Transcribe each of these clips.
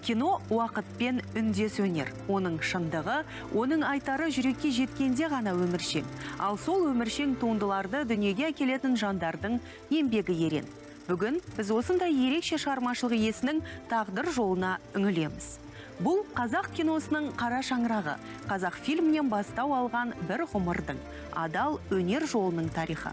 Кино уақытпен үндес өнер. Оның шындығы, оның айтары жүрекке жеткенде ғана өміршең. Ал сол өміршең туындыларды дүниеге әкелетін жандардың еңбегі ерен. Бүгін біз осындай ерекше шығармашылық иесінің тағдыр жолына үңілеміз. Бұл қазақ киносының қара шаңырағы, қазақ фильмінен бастау алған бір ғұмырдың, адал өнер жолының тарихы.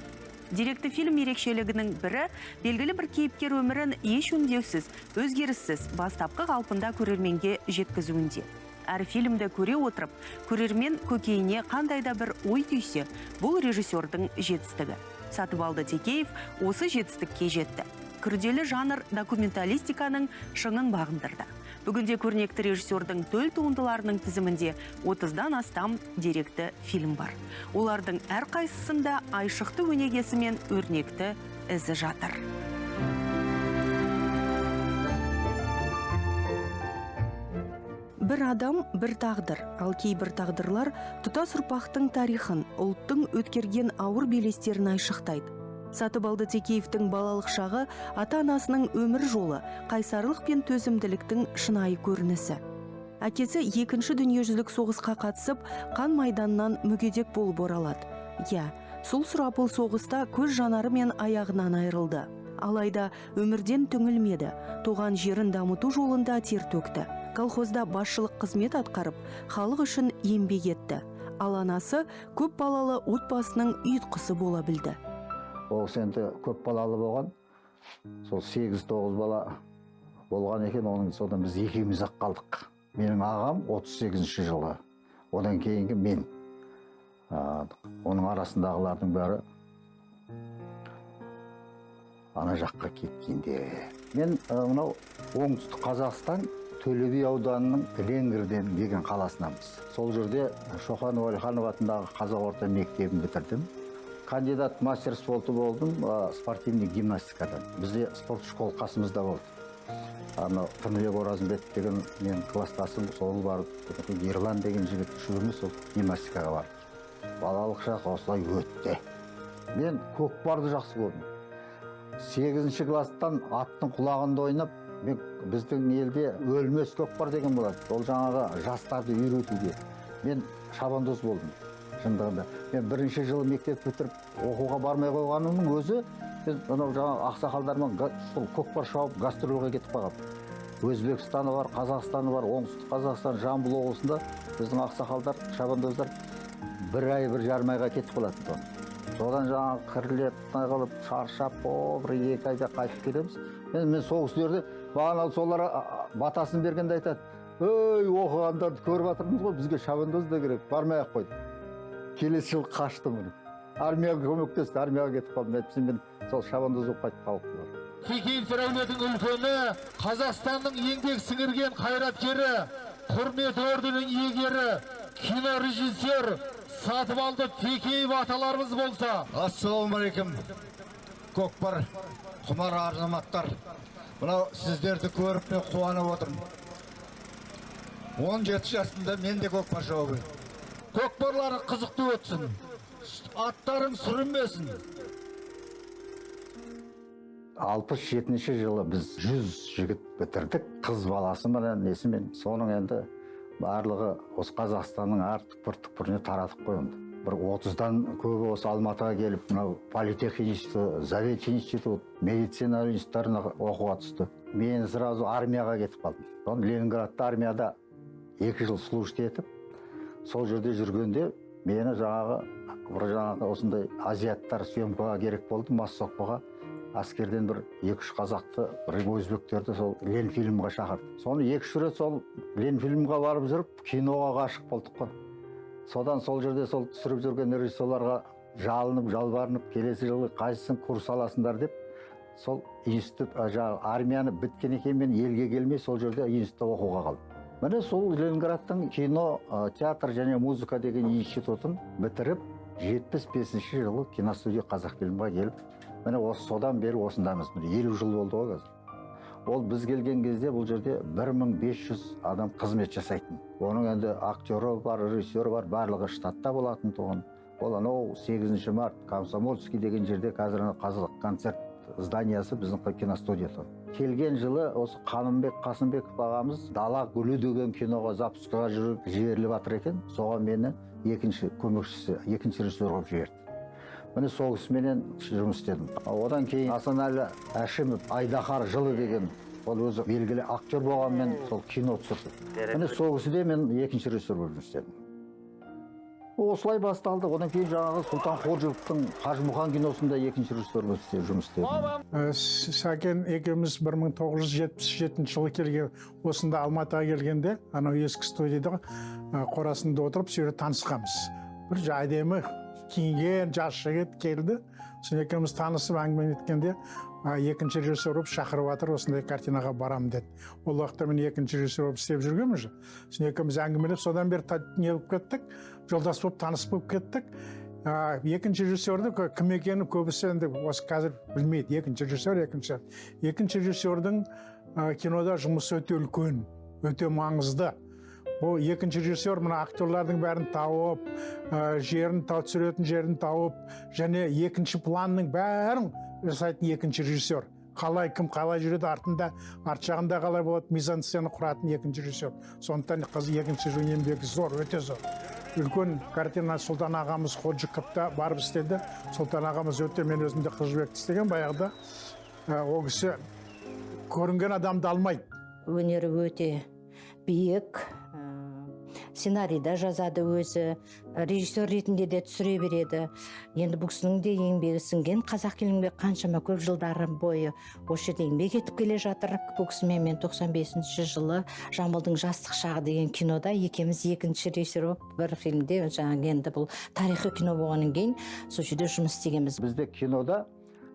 Деректі фильм ерекшелігінің бірі белгілі бір кейіпкер өмірін еш өңдеусіз, өзгеріссіз, бастапқы қалпында көрерменге жеткізуінде. Әр фильмді көре отырып, көрермен көкейіне қандай да бір ой түйсе, бұл режиссердің жетістігі. Сатыбалды Текеев осы жетістікке жетті. Күрделі жанр документалистиканың шыңын бағындырды. Бүгінде көрнекті режиссердің төл туындыларының тізімінде 30-дан астам деректі фильм бар. Олардың әрқайсысында айшықты өнегесі мен өрнекті ізі жатыр. Бір адам, бір тағдыр, ал кейбір тағдырлар тұтас ұрпақтың тарихын, ұлттың өткерген ауыр белестерін айшықтайды. Сатыбалды Текеевтің балалық шағы ата-анасының өмір жолы, қайсарлық пен төзімділіктің шынайы көрінісі. Әкесі екінші дүниежүзілік соғысқа қатысып, қан майданнан мүгедек болып оралады. Сол сұрапыл соғыста көз жанары мен аяғынан айырылды. Алайда өмірден түңілмеді, туған жерін дамыту жолында тер төкті. Колхозда басшылық қызмет атқарып, халық үшін еңбек етті. Ал анасы көп балалы отбасының ұйытқысы бола білді. Ол сенде көп балалы болған, сол 8-9 бала болған екен, оның содан біз екеуміз ақ қалдық. Менің ағам 38-ші жылы, одан кейінгі мен. Оның арасындағылардың бәрі ана жаққа кеткенде. Мен мынау оңтүстік Қазақстан Төле би ауданының Ленгірден деген қаласынамыз. Сол жерде Шоқан Уәлиханов атындағы қазақ орта мектебін бітірдім. Кандидат мастер спорты болдым, спортивный гимнастикадан. Бізде спорт школ қасымызда болды. Тыныбек Оразымбет деген мен класстасым, сол барып, Ерлан деген жігіт үшеуміз сол гимнастикаға бардық. Балалық шақ осылай өтті. Мен көкпарды жақсы көрдім. 8-ші класстан аттың құлағында ойнап, біздің елде өлмес көкпар деген болады. Ол жаңағы жастарды үйретуде. Мен шабандоз болдым. Шындығында. Мен бірінші жылы мектеп бітіріп, оқуға бармай қойғанымның өзі, біз жаңағы ақсақалдармен көкпар шауып гастрольге кетіп қалғам. Өзбекстаны бар, Қазақстаны бар, оңтүстік Қазақстан, Жамбыл облысында біздің ақсақалдар, шабандоздар бір ай, бір жарым айға кетіп қалады. Содан жаңағы қырылып, қылып, шаршап, бір 2 айда қайтып келеміз. Мен сол кісілерді маған соларға батасын бергенде айтады: "Ой, оқығандарды көріп жатырмыз ғой, бізге шабандоз да керек, бармай-ақ қойды." Келесі жыл қаштым. Армияға көмектесті, армияға кетіп қалдым. Мен сол шабандоз болып қайтып қалдым. Текеев әулетінің үлкені, Қазақстанның еңбек сіңірген қайраткері, құрмет орденінің иегері, кинорежиссер Сатыбалды Текеев аталарымыз болса. Ассалаумағалейкум, көкпар құмар азаматтар. Мынау сіздерді көріп мен қуанып отырмын. 17 жасында мен де көкпар шауып. Көкпарлары қызықты өтсін, аттарың сүрінбесін. 67-ші жылы біз 100 жігіт бітірдік, қыз баласымен, несімен. Соның енді барлығы осы Қазақстанның әр түкпір-түкпіріне таратып қойынды. Бір 30-дан көбі осы Алматыға келіп, политехнический, заведчий институт, медицина институттарына оқуға түсті. Мен сразу армияға кетіп қалдым. Ленинградта армияда 2 жыл служит етіп, сол жерде жүргенде мені жаңағы осындай азиаттар съемкаға керек болды, массовкаға. Аскерден бір 2-3 қазақты, өзбектерді сол Ленфильмға шақырды. Соны 2-3 рет сол Ленфильмға барып жүріп, киноға ғашық болдық қой. Содан сол жерде сол түсіріп жүрген режиссерларға жалынып, жалбарынып, келесі жылы қайсысын курс аласыңдар деп, сол институт, армияны біткен екен мен елге келмей, сол жерде институтта оқуға қалдым. Міне сол Ленинградтың кино, театр және музыка деген институтын бітіріп, 75-ші жылы киностудия Қазақфильмға келіп, міне осы содан бері осындамыз. 50 жыл болды ғой қазір. Ол біз келген кезде бұл жерде 1500 адам қызмет жасайтын. Оның енді актері бар, режиссері бар, барлығы штатта болатын тұғын. Ол анау 8 март Комсомольский деген жерде қазір қазақ концерт зданиясы біздің киностудия тұр. келген жылы осы Қанымбек Қасымбеков ағамыз Дала гүлі деген киноға запускаға жіберіліп жатыр екен. Соған мені екінші көмекшісі, екінші режиссер қылып жіберді. Міне сол кісіменен жұмыс істедім. Одан кейін Асанәлі Әшімов Айдаһар жылы деген ол өзі белгілі актер болғанмен сол кино түсірді. Міне сол кісіде мен екінші режиссер болып жұмыс істедім. Осылай басталды. Одан кейін жаңағы Сұлтан Қожықовтың Қажымұқан киносында екінші режиссер болып жұмыс істедім. Сәкен екеуміз 1977 жылы келген, осында Алматыға келгенде, анау ескі студияда қорасында отырып, сөйтіп танысқанбыз. Бір әдемі киінген жас жігіт келді. Сосын екеуміз танысып әңгіме еткенде, екінші режиссер болып шақырып жатыр, осындай картинаға барам деді. Ол уақытта мен екінші режиссер болып істеп жүргенмін. Сосын екеуміз әңгімелеп, содан бері не болып кеттік, жолдас болып танысып болып кеттік. Екінші режиссерді кім екенін көбісі енді осы қазір білмейді. Екінші режиссердің кинода жұмысы өте үлкен, өте маңызды. Ол екінші режиссер мына актерлардың бәрін тауып, жерін түсіретін жерін тауып, және екінші планның бәрін жасайтын екінші режиссер. Кім қалай жүреді артында, арт жағында қалай болады, мизансцена құратын екінші режиссер. Сондықтан екінші режиссер еңбегі зор, өте зор. Үлкен картина Сұлтан ағамыз Қожықовта барып істеді. Сұлтан ағамыз өте, мен өзімде Қылжыбекті істеген баяғыда. Ол кісі көрінген адамды алмайды. Өнері өте биік, сценарийда жазады өзі, режиссер ретінде де түсіре береді. Енді бұл кісінің де еңбегі сіңген, қазақ фильмге қаншама көп жылдары бойы осы жерде еңбек етіп келе жатыр. Бұл кісімен мен 95 жылы Жамбылдың жастық шағы деген кинода екеуміз екінші режиссер болып бір фильмде, жаңағы енді бұл тарихи кино болғаннан кейін сол жерде жұмыс істегенбіз. Бізде кинода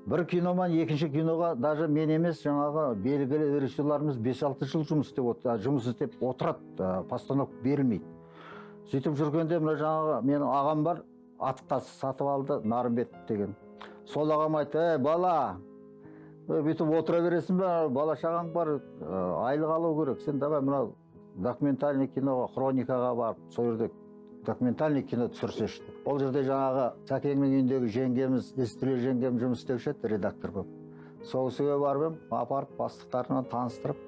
бір киноман екінші киноға даже мен емес, жаңағы белгілі режиссерларымыз 5-6 жыл жұмыс істеп отырады, постановка берілмейді. Сөйтіп жүргенде мына жаңағы менің ағам бар, атықтас сатып алды, Нарымбет деген. Сол ағам айтты: бала, бүйтіп отыра бересің бе, бала шағаң бар, айлық алу керек. Сен давай мына документальный киноға, хроникаға барып, сол жерде документальный кино түсірсешті. Ол жерде жаңағы Сәкеңнің үйіндегі жеңгеміз, Естіле жеңгем жұмыс істеуші еді, редактор болып. Сол кісіге барып, апарып, бастықтарынан таныстырып,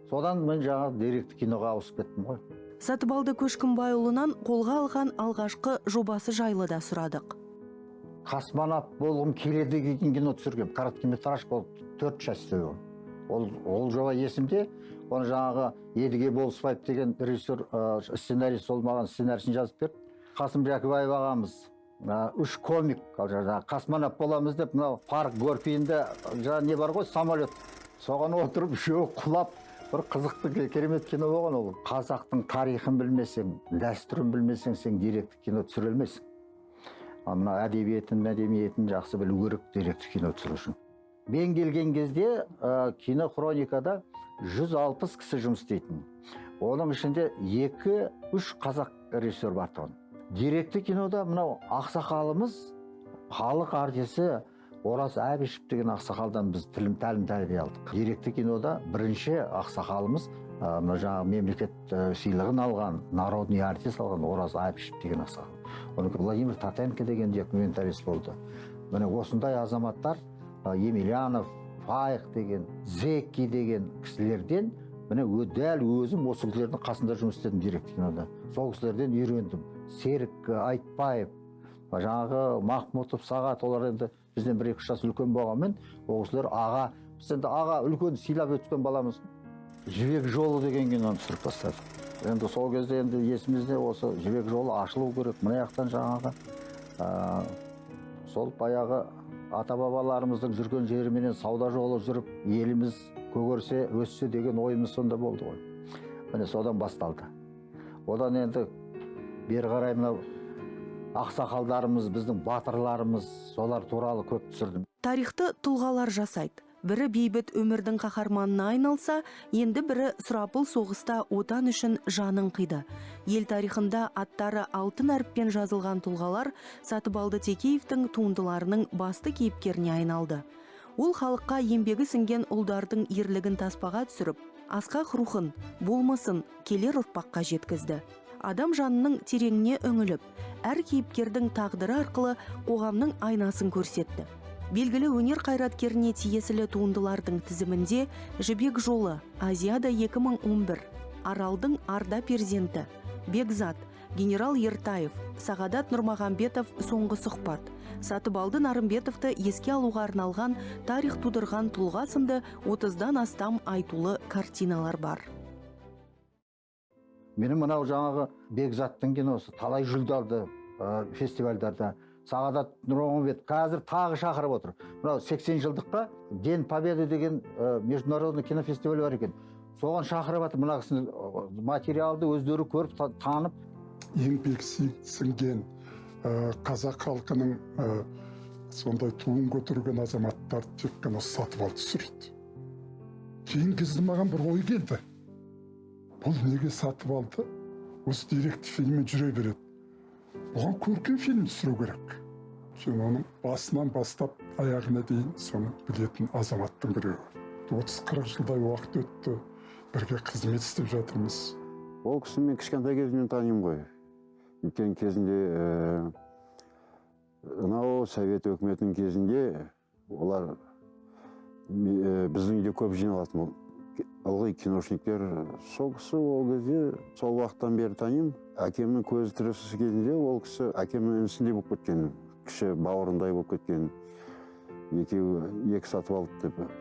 содан мен жаңағы деректі киноға ауысып кеттім ғой. Сатыбалды Көшкімбайұлынан қолға алған алғашқы жобасы жайлы да сұрадық. Космонавт болғым келеді деген кино түсіргем. Короткометраж болып 4 часть істеген. Ол жоба есімде. Оны жаңағы Едіге Болысбаев деген режиссер, сценарист болмаған сценарийін жазып берді. Қасым Жәкібаев ағамыз 3 комик, космонавт боламыз деп, мынау парк горпиінде жаңа не бар ғой, самолет. Соған отырып, үшеуі құлап, бір қызықты керемет кино болған ол. Қазақтың тарихын білмесең, дәстүрін білмесең, сен деректі кино түсіре алмайсың. Мына әдебиетін, мәдениетін жақсы білу керек деректі кино түсіру үшін. Мен келген кезде кино хроникада 160 кісі жұмыс істейтін. Оның ішінде 2-3 қазақ режиссер бар тұғын. Деректі кинода мынау ақсақалымыз, халық артисі Ораз Әбішев деген ақсақалдан біз тәлім тәрбие алдық. Деректі кинода бірінші ақсақалымыз жаңағы мемлекет сыйлығын алған, народный артист алған Ораз Әбішев деген ақсақал. Оның Владимир Татенко деген документалист болды. Міне осындай азаматтар, Емельянов, Файық деген, Зекки деген кісілерден, міне дәл өзім осы кісілердің қасында жұмыс істедім деректі кинода. Сол кісілерден үйрендім. Серік Айтбаев, жаңағы Махмутов, Сағат, олар енді бізден 1-2 жас үлкен болғанмен, ол кісілер аға, біз енді аға үлкен сыйлап өткен баламыз. Жібек жолы деген киноны түсіріп бастадық. Енді сол кезде енді есімізде осы жібек жолы ашылу керек. Мына жақтан жаңағы сол баяғы ата-бабаларымыздың жүрген жеріменен сауда жолы жүріп, еліміз көгерсе, өссе деген ойымыз сонда болды ғой. Міне содан басталды. Одан енді бері қарай мынау ақсақалдарымыз, біздің батырларымыз, солар туралы көп түсірдім. Тарихты тұлғалар жасайды. Бірі бейбіт өмірдің қаһарманына айналса, енді бірі сұрапыл соғыста отан үшін жанын қиды. Ел тарихында аттары алтын әріппен жазылған тұлғалар Сатыбалды Текеевтің туындыларының басты кейіпкеріне айналды. Ол халыққа еңбегі сіңген ұлдардың ерлігін таспаға түсіріп, асқақ рухын, болмысын келер ұрпаққа жеткізді. Адам жанының тереңіне үңіліп, әр кейіпкердің тағдыры арқылы қоғамның айнасын көрсетті. Белгілі өнер қайраткеріне тиесілі туындылардың тізімінде «Жібек жолы», «Азиада 2011», «Аралдың арда перзенті», «Бекзат», «Генерал Ертаев», «Сағадат Нұрмағамбетов соңғы сұхбат», Сатыбалды Нарымбетовты еске алуға арналған «Тарих тудырған тұлға» сынды 30-дан астам айтулы картиналар бар. Менің мынау жаңағы Бекзаттың киносы талай жүлде алды фестивальдарда. Сағадат Нұрмағамбетов қазір тағы шақырып отыр. Мынау 80 жылдыққа День Победы деген международный кинофестиваль бар екен. Соған шақырып жатыр. Мына кісінің материалды өздері көріп танып. Еңбек сіңген қазақ халқының сондай туын көтерген азаматтар тек қана сатып алып түсіреді. Кейін кезінде маған бір ой келді. Бұл неге сатып алды? Осы директі фильммен жүре береді. Бұған көркем фильм түсіру керек. Киноның басынан бастап аяғына дейін соны білетін азаматтың біреуі. 30-40 жылдай уақыт өтті. Бірге қызмет істеп жатырмыз. Ол кісіні мен кішкентай кезімнен танимын ғой. Өткен кезінде мынау Совет өкіметінің кезінде олар біздің үйде көп жиналатын. Ылғи киношниктер сол кісі ол кезде сол уақыттан бері танимын. Әкемнің көзі тірісі кезінде ол кісі әкемнің інісіндей болып кеткен, кіші бауырындай болып кеткен. Екі сатып алды деп.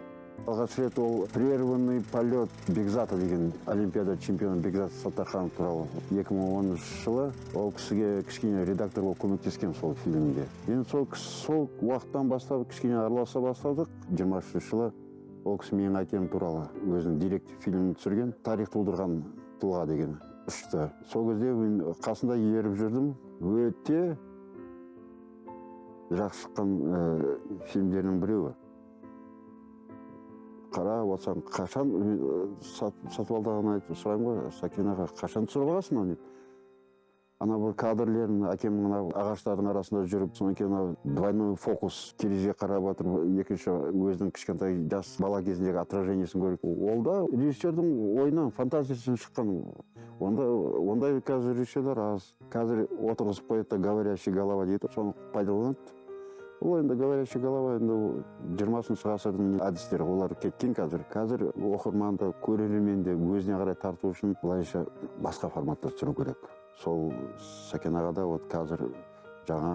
Алғаш рет ол «Прерванный полет Бекзата» деген олимпиада чемпионы Бекзат Саттарханов туралы 2010 жылы ол кісіге кішкене редактор болып көмектескен сол фильмде. Енді сол уақыттан бастап кішкене араласа бастадық. 23 жылы ол кісі менің әкем туралы өзінің директ фильмін түсірген «Тарих тудырған тұлға» деген үшті. Сол кезде мен қасында еріп жүрдім. Өте жақсы шыққан фильмдерінің біреуі. Қара, отсаң, қашан сатып алдағын айтып сұрайым ғой, Сәкенаға, қашан түсіріп аласың оны? Ана бір кадрлерін әкемнің ағаштардың арасында жүріп, содан кейін двойной фокус терезе қарап отыр, екінші өзінің кішкентай жас бала кезіндегі отражениесін көріп. Ол да режиссердің ойынан, фантазиясынан шыққан. Ондай қазір режиссерлер аз. Қазір отырғызып қойды, говорящий голова дейді, соны пайдаланады. Ол енді говорящий голова, енді 20-шы ғасырдың әдістері, олар кеткен қазір. Қазір оқырманды, көрерменді өзіне қарай тарту үшін былайша басқа форматта түсіру керек. Сол Сәкен ағада қазір жаңа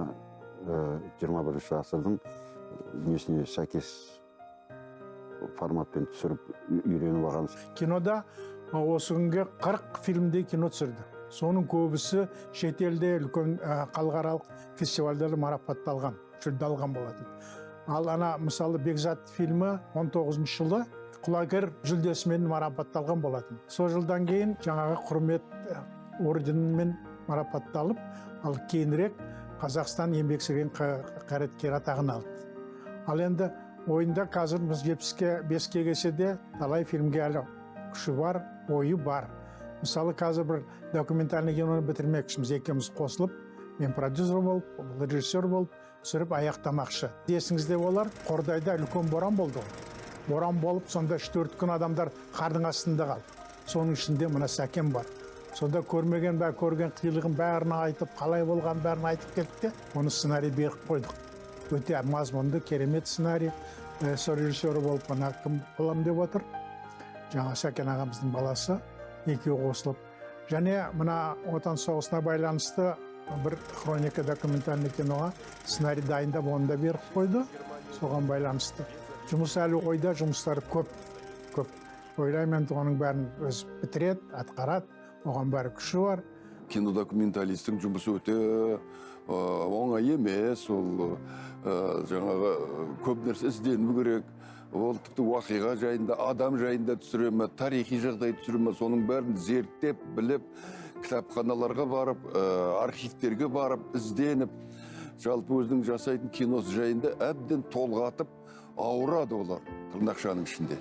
21-ші ғасырдың несіне сәйкес форматпен түсіріп үйреніп алған. Кинода осы күнге 40 фильмде кино түсірді. Соның көбісі шетелде үлкен халықаралық фестивальдерде марапатталған, жүлде алған болатын. Ал ана мысалы Бекзат фильмі 19 жылы құлагер жүлдесімен марапатталған болатын. Сол жылдан кейін жаңағы құрмет орденімен марапатталып, ал кейінірек Қазақстан еңбек сіңірген қайраткер атағын алды. Ал енді ойында қазір біз 75-ке келсе де талай фильмге әлі күші бар, ойы бар. Мысалы қазір бір документальный киноны бітірмекшіміз, екеуміз қосылып, мен продюсер болып, режиссер болып, түсіріп аяқтамақшы. Есіңізде олар Қордайда үлкен боран болды. Боран болып, сонда 3-4 күн адамдар қардың астында қалды. Соның ішінде мына Сәкен бар. Сонда көрмеген бә көрген қиылығын бәрін айтып, қалай болған бәрін айтып кетті. Оны сценарий беріп қойдық. Өте мазмұнды, керемет сценарий. Режиссері болып мына кім боламын деп отыр. Жаңа Сәкен ағамыздың баласы екеуі қосылып. Және мына отан соғысына байланысты бір хроника документальный киноға сценарий дайындап оны да беріп қойды. Соған байланысты. Жұмыс әлі ойда, жұмыстары көп. Ойлаймын, оның бәрін өз бітіреді, атқарады. Оған бәрі күші бар. Кинодокументалистің жұмысы өте оңай емес, ол жаңағы көп нәрсе ізденуі керек. Ол тіпті уақиға жайында, адам жайында түсіреме, тарихи жағдай түсіреме, соның бәрін зерттеп, біліп, кітапханаларға барып, архивтерге барып, ізденіп, жалпы өзінің жасайтын киносы жайында әбден толғатып, ауырады олар Тырнақшаның ішінде.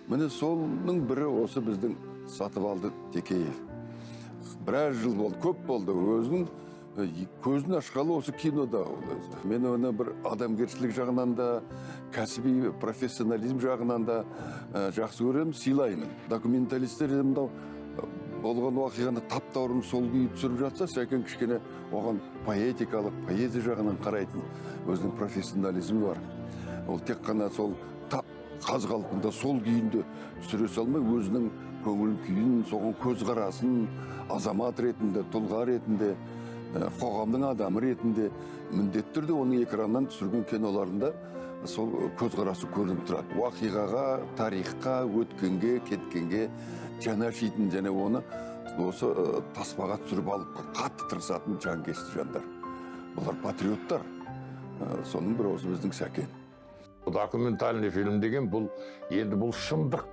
Міне соның бірі осы біздің Сатыбалды Текеев. Біраз жыл болды, көп болды. Өзінің көзін ашқалы осы кинода. Мен оны бір адамгершілік жағынан да, кәсіби профессионализм жағынан да жақсы көремін, сыйлаймын. Документалистер болған уақиғаны таптаурын сол күйі түсіріп жатса, Сәкен кішкене оған поэтикалық, поэзия жағынан қарайтын өзінің профессионализмі бар. ол тек қана сол тап қаз қалпында сол күйінде түсіре салмай өзінің көңіл күйін, соған көзқарасын азамат ретінде, тұлға ретінде, қоғамның адамы ретінде міндетті түрде оның экраннан түсірген киноларында сол көзқарасы көрініп тұрады. Уақиғаға, тарихқа, өткенге, кеткенге жанашитын және оны осы таспаға түсіріп алып қатты тырысатын жанкешті жандар. Бұлар патриоттар. Соның бірі осы біздің Сәкен. Документальный фильм деген бұл енді бұл шындық.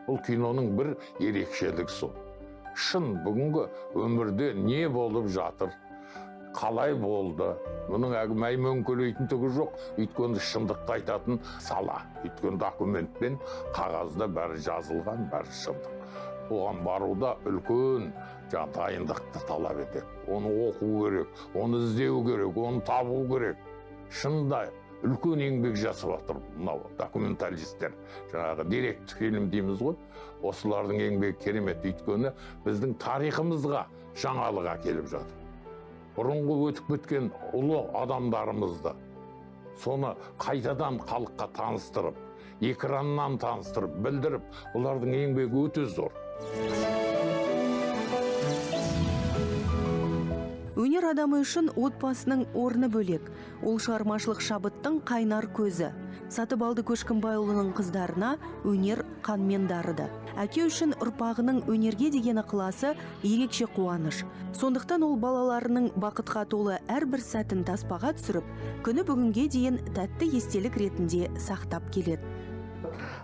Бұл киноның бір ерекшелігі сол. Шын бүгінгі өмірде не болып жатыр, қалай болды, мұның әңгіме мөңкелейтін түгі жоқ. Өйткені шындықты айтатын сала. Өйткені документпен қағазда бәрі жазылған, бәрі шындық. Оған баруда үлкен дайындықты талап етеді. Оны оқу керек, оны іздеу керек, оны табу керек. Шынында үлкен еңбек жасап жатыр мынау документалисттер. Жаңағы директ фильм дейміз ғой. Осылардың еңбегі керемет. Өйткені біздің тарихымызға жаңалық әкеліп жатыр. Бұрынғы өтіп кеткен ұлы адамдарымызды соны қайтадан халыққа таныстырып, экраннан таныстырып, білдіріп, олардың еңбегі өте зор. Өнер адамы үшін отбасының орны бөлек. Ол шығармашылық шабыттың қайнар көзі. Сатыбалды Көшкімбайұлының қыздарына өнер қанмен дарыды. Әке үшін ұрпағының өнерге деген ықыласы ерекше қуаныш. Сондықтан ол балаларының бақытқа толы әрбір сәтін таспаға түсіріп, күні бүгінге дейін тәтті естелік ретінде сақтап келеді.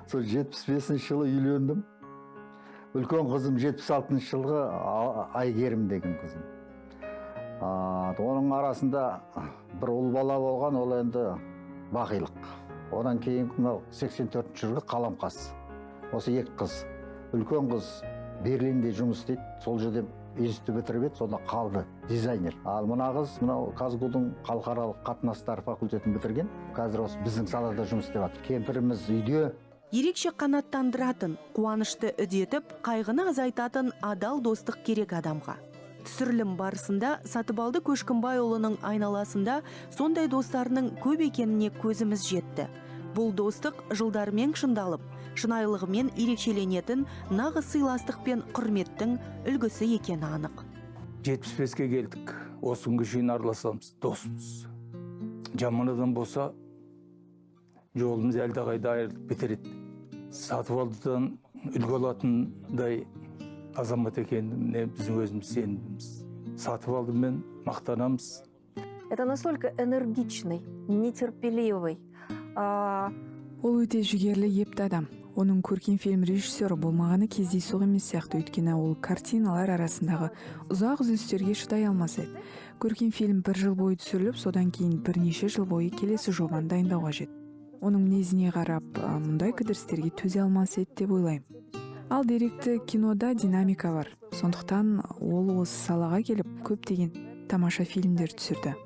Сол 75 жылы үйлендім. Үлкен қызым 76 жылғы Айгерім деген қызым. Оның арасында бір ұл бала болған, ол енді Бақилық. Одан кейін 84 жылғы Қаламқас. Осы екі қыз. Үлкен қыз Берлинде жұмыс істейді. Сол жерде институт бітіріп еді, сонда қалды дизайнер. Ал мына қыз Казгудың халықаралық қатынастар факультетін бітірген. Қазір осы біздің салада жұмыс істеп жатыр. Кемпіріміз үйде. Ерекше қанаттандыратын, қуанышты үдетіп, қайғыны азайтатын адал достық керек адамға. Түсірілім барысында Сатыбалды Көшкімбайұлының айналасында сондай достарының көп екеніне көзіміз жетті. Бұл достық жылдармен шындалып, шынайылығымен ерекшеленетін нағыз сыйластық пен құрметтің үлгісі екені анық. 75-ке келдік. Осы күнге шейін араласамыз, досымыз. Жаман адам болса, жолымыз әлдеқайда айырылып бітіреді. Сатыбалдыдан үлгі алатындай азамат екеніне біздің өзіміз сенімдіміз. Сатыбалдымен мақтанамыз. Это настолько энергичный, нетерпеливый. Ол өте жігерлі епті адам. Оның көркем фильм режиссері болмағаны кездейсоқ емес сияқты, өйткені ол картиналар арасындағы ұзақ үзілістерге шыдай алмас еді. Көркем фильм 1 жыл бойы түсіріліп, содан кейін бірнеше жыл бойы келесі жобаны дайындауға жетті. Оның мінезіне қарап, мұндай кідірістерге төзе алмас еді деп ойлаймын. Ал деректі кинода динамика бар. Сондықтан ол осы салаға келіп, көптеген тамаша фильмдер түсірді.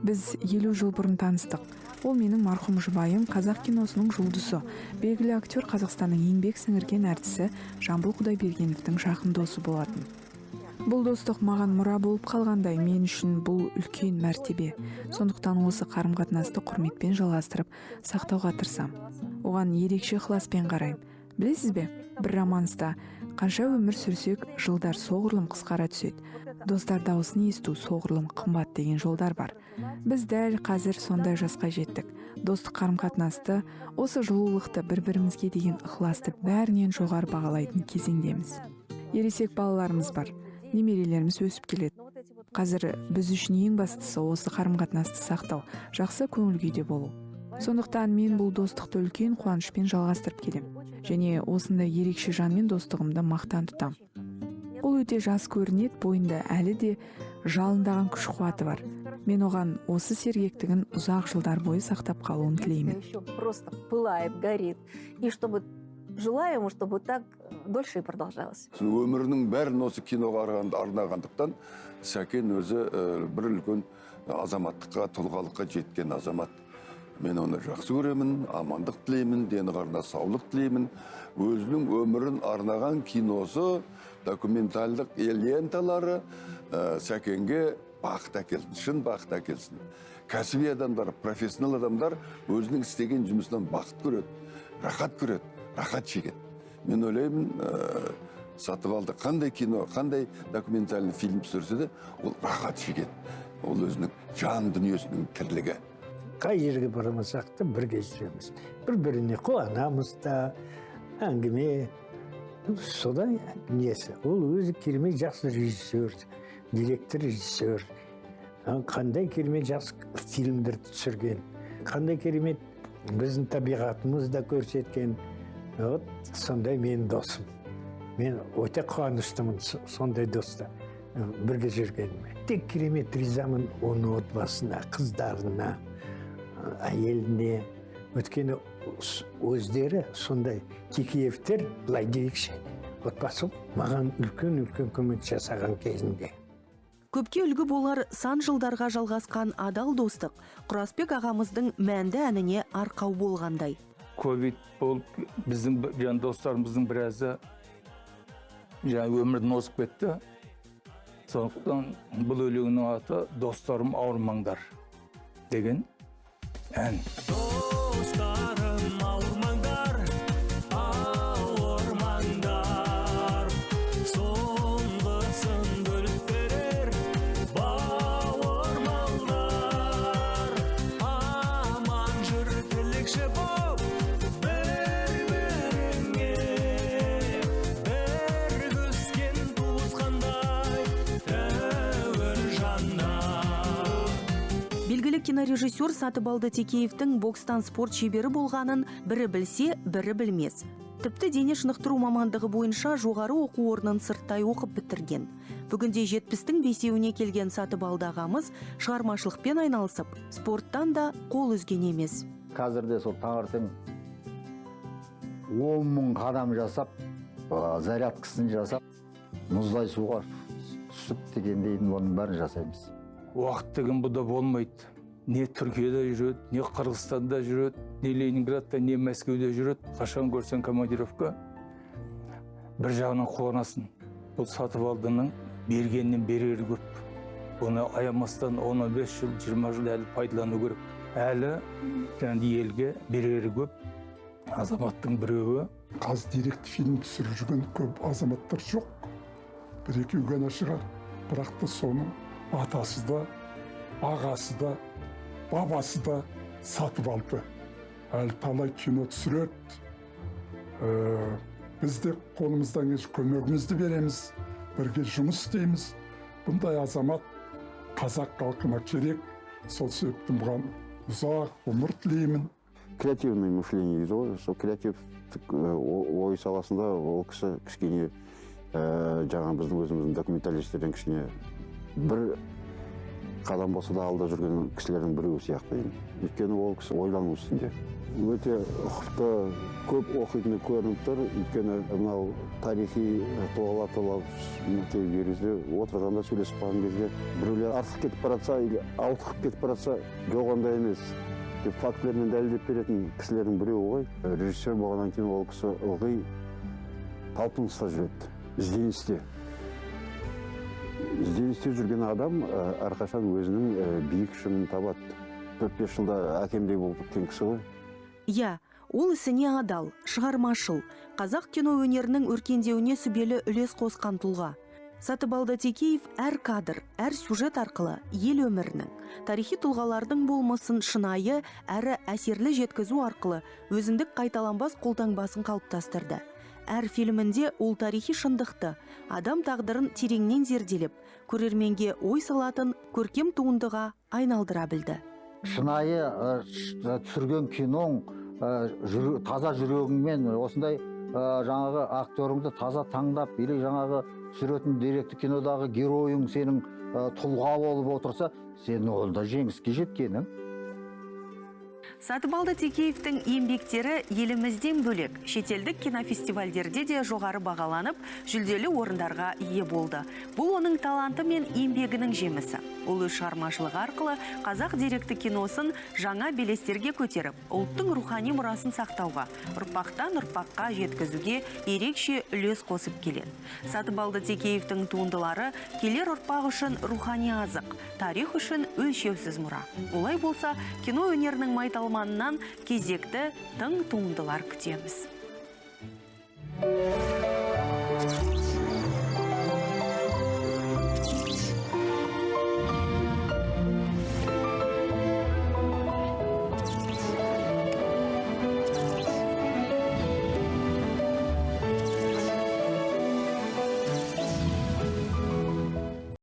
Біз 50 жыл бұрын таныстық. Ол менің марқұм жұбайым, қазақ киносының жұлдызы, белгілі актер, Қазақстанның еңбек сіңірген әртісі Жамбыл Құдайбергеновтың жақын досы болатын. Бұл достық маған мұра болып қалғандай, мен үшін бұл үлкен мәртебе. Сондықтан осы қарым-қатынасты құрметпен жалғастырып, сақтауға тырысам. Оған ерекше ықыласпен қараймын. Білесіз бе, бір романста қанша өмір сүрсек, жылдар соғұрлым қысқара түседі. Достар дауысын есту соғұрлым қымбат деген жолдар бар. Біз дәл қазір сондай жасқа жеттік. Достық қарым-қатынасты, осы жылулықты, бір-бірімізге деген ықыласты бәрінен жоғары бағалайтын кезеңдеміз. Ересек балаларымыз бар, немерелеріміз өсіп келеді. Қазір біз үшін ең бастысы осы қарым-қатынасты сақтау, жақсы көңіл күйде болу. Сондықтан мен бұл достықты үлкен қуанышпен жалғастырып келем. Және осындай ерекше жанмен достығымды мақтан тұтам. Ол өте жас көрінеді, бойында әлі де жалындаған күш қуаты бар. Мен оған осы сергектігін ұзақ жылдар бойы сақтап қалуын тілеймін. Просто пылает, горит. И чтобы желаем, чтобы так дольше и продолжалось. Өмірінің бәрін осы киноға арнағандықтан Сәкен өзі бір үлкен азаматтыққа, тұлғалыққа жеткен азамат. Мен оны жақсы көремін, амандық тілеймін, дені қарына саулық тілеймін. Өзінің өмірін арнаған киносы, документальдық ленталары Сәкенге бақыт әкелсін, шын бақыт әкелсін. кәсіби адамдар, профессионал адамдар өзінің істеген жұмысынан бақыт көреді, рахат шегеді. Мен ойлаймын, Сатыбалды қандай кино, қандай документальный фильм түсірсе де, ол рахат шегеді. Ол өзінің жан дүниесінің тірлігі. Қай жерге барамасақ та бірге жүреміз. Бір-біріне қуанамыз да, әңгіме. Содан несі? Ол өзі керемет жақсы режиссер, директор режиссер. Қандай керемет жақсы фильмдер түсірген. Қандай керемет біздің табиғатымызда көрсеткен. Сондай менің досым. Мен өте қуаныштымын сондай доста бірге жүргеніме. Тек керемет ризамын оның отбасына, қыздарына, әйеліне. Өткені өздері сондай Текеевтер, былай дейікші, отбасы маған үлкен көмек жасаған кезінде. Көпке үлгі болар сан жылдарға жалғасқан адал достық Құрасбек ағамыздың мәнді әніне арқау болғандай. Ковид болып, біздің жан достарымыздың біразы өмірден озып кетті. Сондықтан бұл өлеңнің аты «Достарым ауырмаңдар» деген ән. Достарым ауырмаңдар, ауырмаңдар, соңғысын бөліп берер бауырмалдар, аман жүр тілекші боп бір-біріңе, бір күскен туысқандай тәуір жандар. Белгілі кинорежиссер Сатыбалды Текеевтің бокстан спорт шебері болғанын бірі білсе, бірі білмес. Тіпті дене шынықтыру мамандығы бойынша жоғары оқу орнын сырттай оқып бітірген. Бүгінде 70-тің бесеуіне келген Сатыбалды ағамыз шығармашылықпен айналысып, спорттан да қол үзген емес. Қазірде сол таңертең 10 мың қадам жасап, зарядкасын жасап, мұздай суға түсіп дегендейін оның бәрін жасаймыз. Уақыт деген бұда болмайды. Не Түркияда жүреді, не Қырғызстанда жүреді, не Ленинградта, не Мәскеуде жүреді. Қашан көрсен командировка, бір жағынан қуанасың. Бұл Сатыбалдының бергеннен берері көп. Оны аямастан 15 жыл, 20 жыл әлі пайдалану керек. Әлі елге берері көп. Азаматтың біреуі. Қазір директ фильм түсіріп жүрген көп азаматтар жоқ. Бір-екеу ғана шығар. Бірақ та соның атасы да, ағасы да, бабасы да Сатыбалды. Әлі талай кино түсіреді. Біз де қолымыздан келсе көмегімізді береміз, бірге жұмыс істейміз. Бұндай азамат қазақ халқына керек. Сол себептен бұған ұзақ ғұмыр тілеймін. Креативный мышление дейді ғой. Сол креативтік ой саласында ол кішкене жаңа біздің өзіміздің документалистерден кішкене бір қадам болса да алда жүрген кісілердің біреуі сияқты. Өйткені ол кісі ойлану үстінде. Өте ұқыпты, көп оқитыны көрініп тұр. Өйткені мынау тарихи тұлғалар туралы кезде отырғанда сөйлесіп қалған кезде біреулер артық кетіп баратса, ауытқып кетіп баратса, жоқ ондай емес. Фактілермен дәлелдеп беретін кісілердің біреуі ғой. Режиссер болғаннан кейін ол кісі ылғи талпыныста жүреді, ізденісте. Ізденісте жүрген адам әрқашан өзінің биік шыңын табады. 4-5 жылда әкемдей болып кеткен кісі ғой. Я, ол ісіне адал, шығармашыл, қазақ кино өнерінің өркендеуіне сүбелі үлес қосқан тұлға. Сатыбалды Текеев әр кадр, әр сюжет арқылы ел өмірінің, тарихи тұлғалардың болмысын шынайы әрі әсерлі жеткізу арқылы өзіндік қайталанбас қолтаңбасын қалыптастырды. Әр фильмінде ол тарихи шындықты, адам тағдырын тереңнен зерделеп, көрерменге ой салатын көркем туындыға айналдыра білді. Шынайы түсірген киноң, таза жүрегіңмен осындай жаңағы актеріңді таза таңдап, или жаңағы түсіретін деректі кинодағы геройың сенің тұлға болып отырса, сен онда жеңіске жеткенің. Сатыбалды Текеевтің еңбектері елімізден бөлек шетелдік кинофестивальдерде де жоғары бағаланып, жүлделі орындарға ие болды. Бұл оның таланты мен еңбегінің жемісі. Ол өз шығармашылығы арқылы қазақ деректі киносын жаңа белестерге көтеріп, ұлттың рухани мұрасын сақтауға, ұрпақтан ұрпаққа жеткізуге ерекше үлес қосып келеді. Сатыбалды Текеевтің туындылары келер ұрпақ үшін рухани азық, тарих үшін өлшеусіз мұра. Олай болса, кино өнерінің майталманынан кезекті тың туындылар күтеміз.